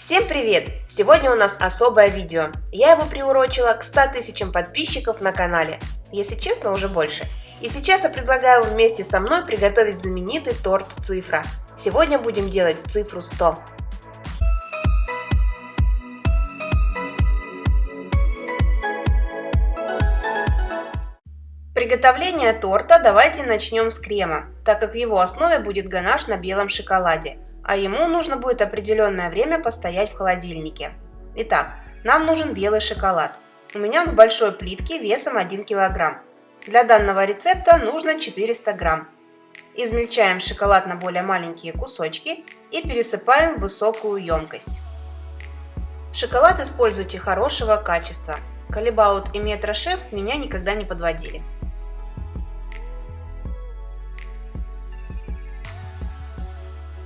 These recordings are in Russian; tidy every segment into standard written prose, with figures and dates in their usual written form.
Всем привет! Сегодня у нас особое видео. Я его приурочила к 100 тысячам подписчиков на канале. Если честно, уже больше. И сейчас я предлагаю вместе со мной приготовить знаменитый торт «Цифра». Сегодня будем делать цифру 100. Приготовление торта давайте начнем с крема, так как в его основе будет ганаш на белом шоколаде, а ему нужно будет определенное время постоять в холодильнике. Итак, нам нужен белый шоколад. У меня он в большой плитке весом 1 кг. Для данного рецепта нужно 400 грамм. Измельчаем шоколад на более маленькие кусочки и пересыпаем в высокую емкость. Шоколад используйте хорошего качества. Колебаут и Метрошеф меня никогда не подводили.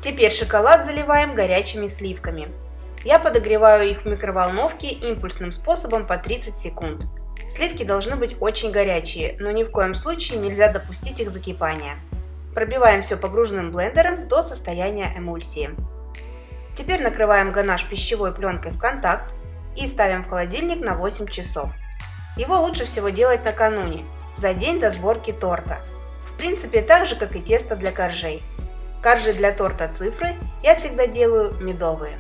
Теперь шоколад заливаем горячими сливками. Я подогреваю их в микроволновке импульсным способом по 30 секунд. Сливки должны быть очень горячие, но ни в коем случае нельзя допустить их закипания. Пробиваем все погруженным блендером до состояния эмульсии. Теперь накрываем ганаш пищевой пленкой в контакт и ставим в холодильник на 8 часов. Его лучше всего делать накануне, за день до сборки торта. В принципе, так же, как и тесто для коржей. Коржи для торта «Цифры» я всегда делаю медовые.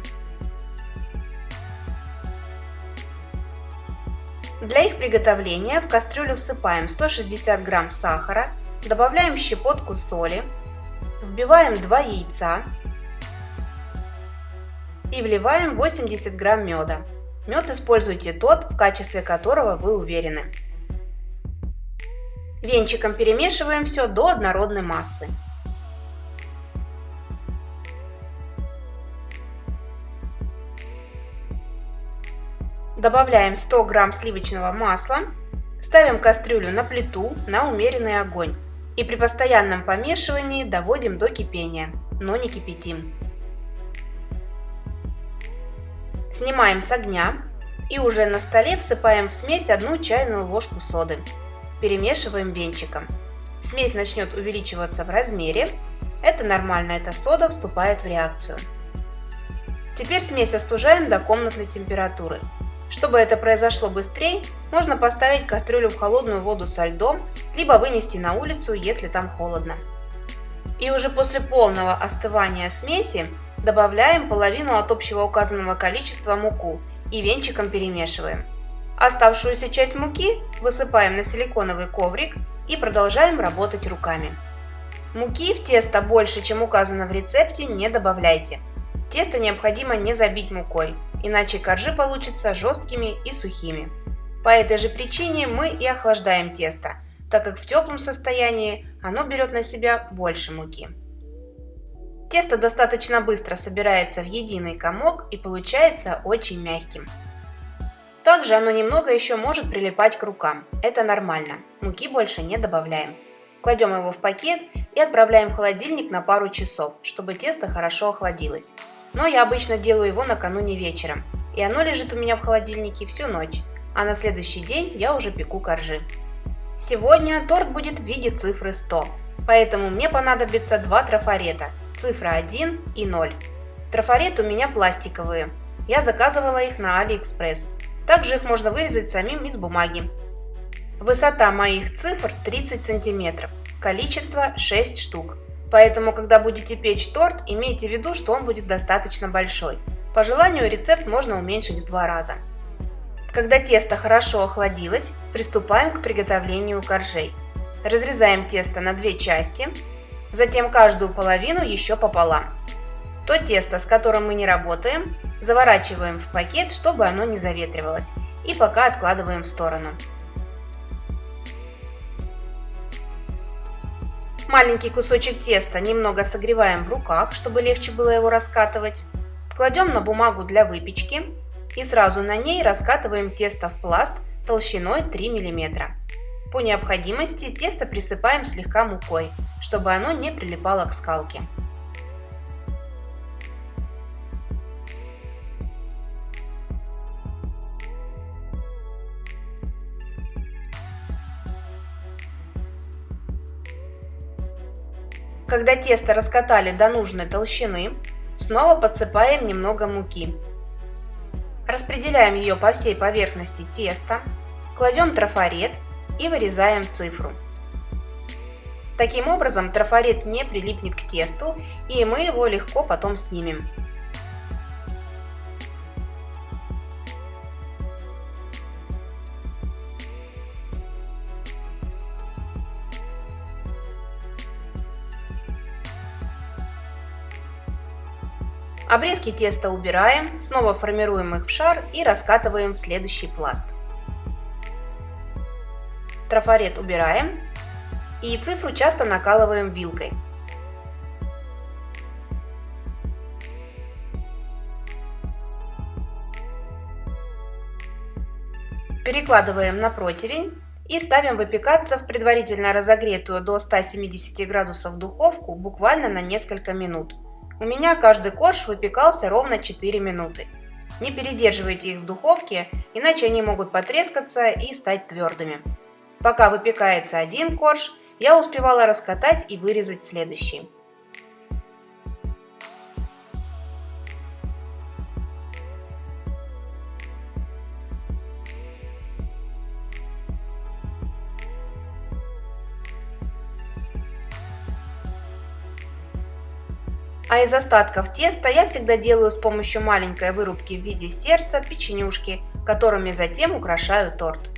Для их приготовления в кастрюлю всыпаем 160 грамм сахара, добавляем щепотку соли, вбиваем 2 яйца и вливаем 80 грамм меда. Мед используйте тот, в качестве которого вы уверены. Венчиком перемешиваем все до однородной массы. Добавляем 100 грамм сливочного масла, ставим кастрюлю на плиту на умеренный огонь и при постоянном помешивании доводим до кипения, но не кипятим. Снимаем с огня и уже на столе всыпаем в смесь 1 чайную ложку соды. Перемешиваем венчиком. Смесь начнет увеличиваться в размере. Это нормально, эта сода вступает в реакцию. Теперь смесь остужаем до комнатной температуры. Чтобы это произошло быстрее, можно поставить кастрюлю в холодную воду со льдом, либо вынести на улицу, если там холодно. И уже после полного остывания смеси добавляем половину от общего указанного количества муку и венчиком перемешиваем. Оставшуюся часть муки высыпаем на силиконовый коврик и продолжаем работать руками. Муки в тесто больше, чем указано в рецепте, не добавляйте. Тесто необходимо не забить мукой, иначе коржи получатся жесткими и сухими. По этой же причине мы и охлаждаем тесто, так как в теплом состоянии оно берет на себя больше муки. Тесто достаточно быстро собирается в единый комок и получается очень мягким. Также оно немного еще может прилипать к рукам, это нормально, муки больше не добавляем. Кладем его в пакет и отправляем в холодильник на пару часов, чтобы тесто хорошо охладилось. Но я обычно делаю его накануне вечером, и оно лежит у меня в холодильнике всю ночь, а на следующий день я уже пеку коржи. Сегодня торт будет в виде цифры 100, поэтому мне понадобится 2 трафарета, цифра 1 и 0. Трафареты у меня пластиковые, я заказывала их на AliExpress, также их можно вырезать самим из бумаги. Высота моих цифр 30 см, количество 6 штук. Поэтому, когда будете печь торт, имейте в виду, что он будет достаточно большой. По желанию рецепт можно уменьшить в 2 раза. Когда тесто хорошо охладилось, приступаем к приготовлению коржей. Разрезаем тесто на 2 части, затем каждую половину еще пополам. То тесто, с которым мы не работаем, заворачиваем в пакет, чтобы оно не заветривалось, и пока откладываем в сторону. Маленький кусочек теста немного согреваем в руках, чтобы легче было его раскатывать. Кладем на бумагу для выпечки и сразу на ней раскатываем тесто в пласт толщиной 3 мм. По необходимости тесто присыпаем слегка мукой, чтобы оно не прилипало к скалке. Когда тесто раскатали до нужной толщины, снова подсыпаем немного муки Распределяем ее по всей поверхности теста, кладем трафарет и вырезаем цифру. Таким образом трафарет не прилипнет к тесту, и мы его легко потом снимем. Обрезки теста убираем, снова формируем их в шар и раскатываем в следующий пласт. Трафарет убираем и цифру часто накалываем вилкой. Перекладываем на противень и ставим выпекаться в предварительно разогретую до 170 градусов духовку буквально на несколько минут. У меня каждый корж выпекался ровно 4 минуты. Не передерживайте их в духовке, иначе они могут потрескаться и стать твердыми. Пока выпекается один корж, я успевала раскатать и вырезать следующий. А из остатков теста я всегда делаю с помощью маленькой вырубки в виде сердца печенюшки, которыми затем украшаю торт.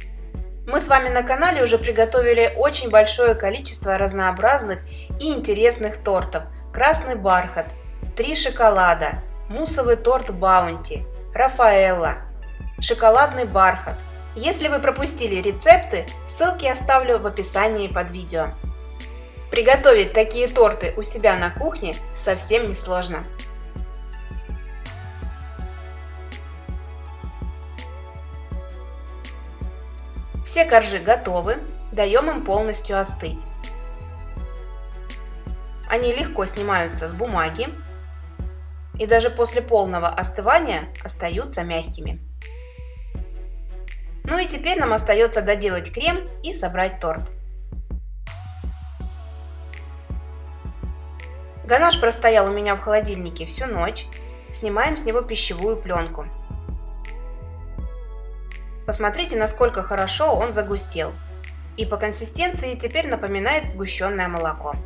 Мы с вами на канале уже приготовили очень большое количество разнообразных и интересных тортов. Красный бархат, 3 шоколада, муссовый торт Баунти, Рафаэлло, шоколадный бархат. Если вы пропустили рецепты, ссылки оставлю в описании под видео. Приготовить такие торты у себя на кухне совсем не сложно. Все коржи готовы, даем им полностью остыть. Они легко снимаются с бумаги и даже после полного остывания остаются мягкими. Ну и теперь нам остается доделать крем и собрать торт. Ганаш простоял у меня в холодильнике всю ночь. Снимаем с него пищевую пленку. Посмотрите, насколько хорошо он загустел. И по консистенции теперь напоминает сгущенное молоко.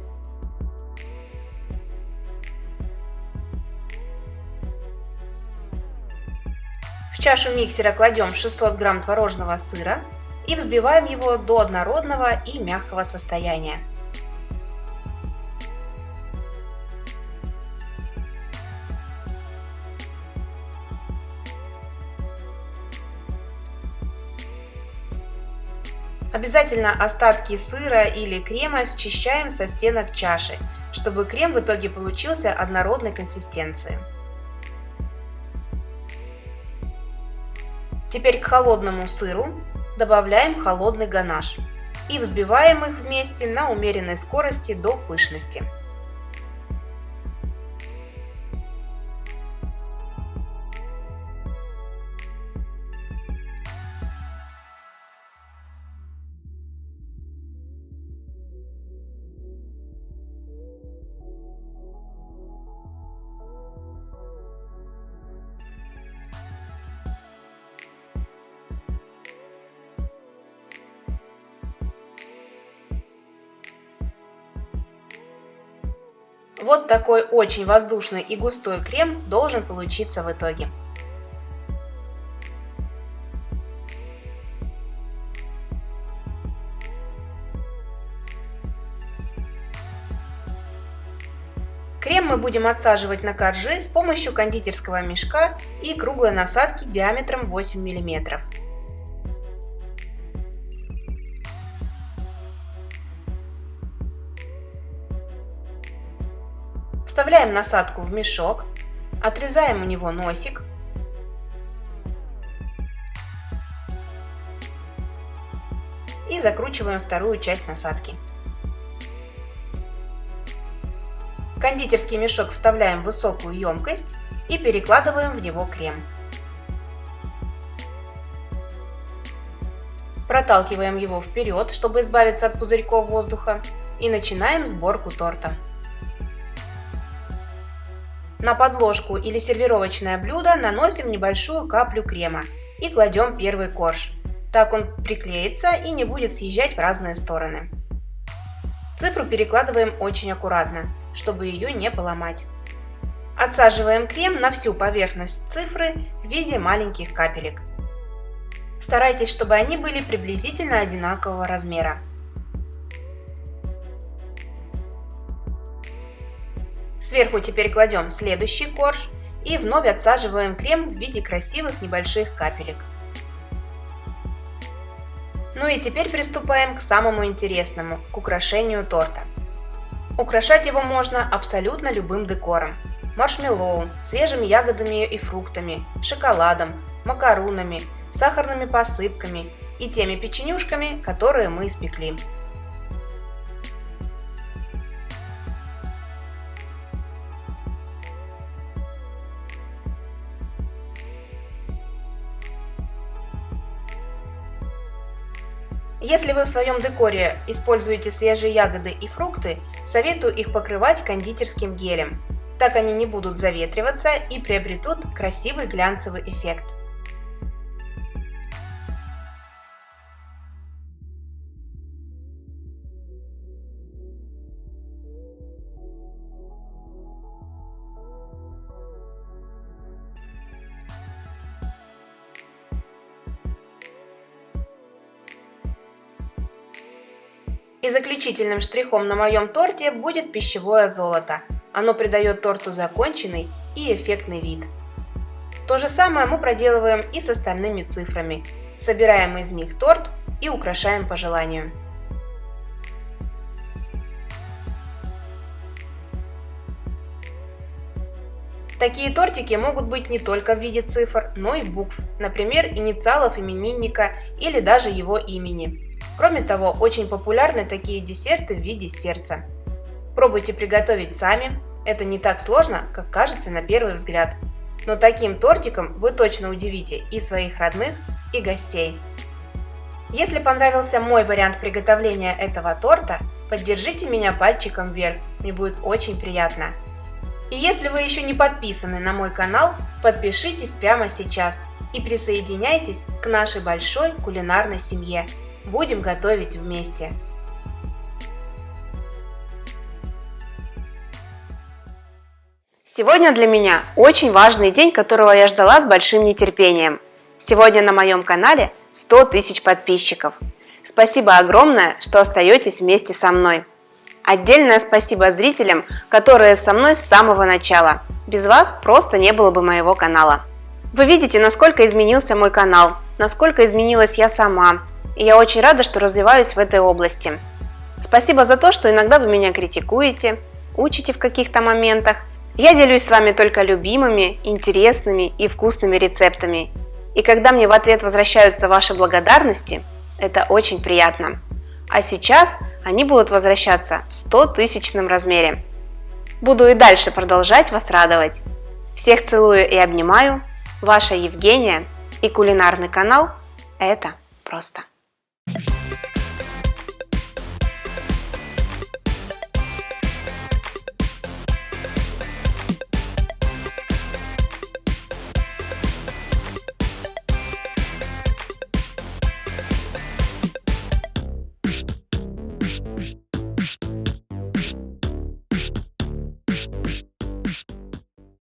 В чашу миксера кладем 600 грамм творожного сыра и взбиваем его до однородного и мягкого состояния. Обязательно остатки сыра или крема счищаем со стенок чаши, чтобы крем в итоге получился однородной консистенции. Теперь к холодному сыру добавляем холодный ганаш и взбиваем их вместе на умеренной скорости до пышности. Вот такой очень воздушный и густой крем должен получиться в итоге. Крем мы будем отсаживать на коржи с помощью кондитерского мешка и круглой насадки диаметром 8 мм. Вставляем насадку в мешок, отрезаем у него носик и закручиваем вторую часть насадки. Кондитерский мешок вставляем в высокую емкость и перекладываем в него крем. Проталкиваем его вперед, чтобы избавиться от пузырьков воздуха, и начинаем сборку торта. На подложку или сервировочное блюдо наносим небольшую каплю крема и кладем первый корж. Так он приклеится и не будет съезжать в разные стороны. Цифру перекладываем очень аккуратно, чтобы ее не поломать. Отсаживаем крем на всю поверхность цифры в виде маленьких капелек. Старайтесь, чтобы они были приблизительно одинакового размера. Сверху теперь кладем следующий корж и вновь отсаживаем крем в виде красивых небольших капелек. Ну и теперь приступаем к самому интересному, к украшению торта. Украшать его можно абсолютно любым декором: маршмеллоу, свежими ягодами и фруктами, шоколадом, макарунами, сахарными посыпками и теми печенюшками, которые мы испекли. Если вы в своем декоре используете свежие ягоды и фрукты, советую их покрывать кондитерским гелем. Так они не будут заветриваться и приобретут красивый глянцевый эффект. И заключительным штрихом на моем торте будет пищевое золото. Оно придает торту законченный и эффектный вид. То же самое мы проделываем и с остальными цифрами. Собираем из них торт и украшаем по желанию. Такие тортики могут быть не только в виде цифр, но и букв, например, инициалов именинника или даже его имени. Кроме того, очень популярны такие десерты в виде сердца. Пробуйте приготовить сами, это не так сложно, как кажется на первый взгляд. Но таким тортиком вы точно удивите и своих родных, и гостей. Если понравился мой вариант приготовления этого торта, поддержите меня пальчиком вверх, мне будет очень приятно. И если вы еще не подписаны на мой канал, подпишитесь прямо сейчас и присоединяйтесь к нашей большой кулинарной семье. Будем готовить вместе! Сегодня для меня очень важный день, которого я ждала с большим нетерпением. Сегодня на моем канале 100 тысяч подписчиков. Спасибо огромное, что остаетесь вместе со мной. Отдельное спасибо зрителям, которые со мной с самого начала. Без вас просто не было бы моего канала. Вы видите, насколько изменился мой канал, насколько изменилась я сама. И я очень рада, что развиваюсь в этой области. Спасибо за то, что иногда вы меня критикуете, учите в каких-то моментах. Я делюсь с вами только любимыми, интересными и вкусными рецептами. И когда мне в ответ возвращаются ваши благодарности, это очень приятно. А сейчас они будут возвращаться в 100-тысячном размере. Буду и дальше продолжать вас радовать. Всех целую и обнимаю. Ваша Евгения и кулинарный канал «Это просто».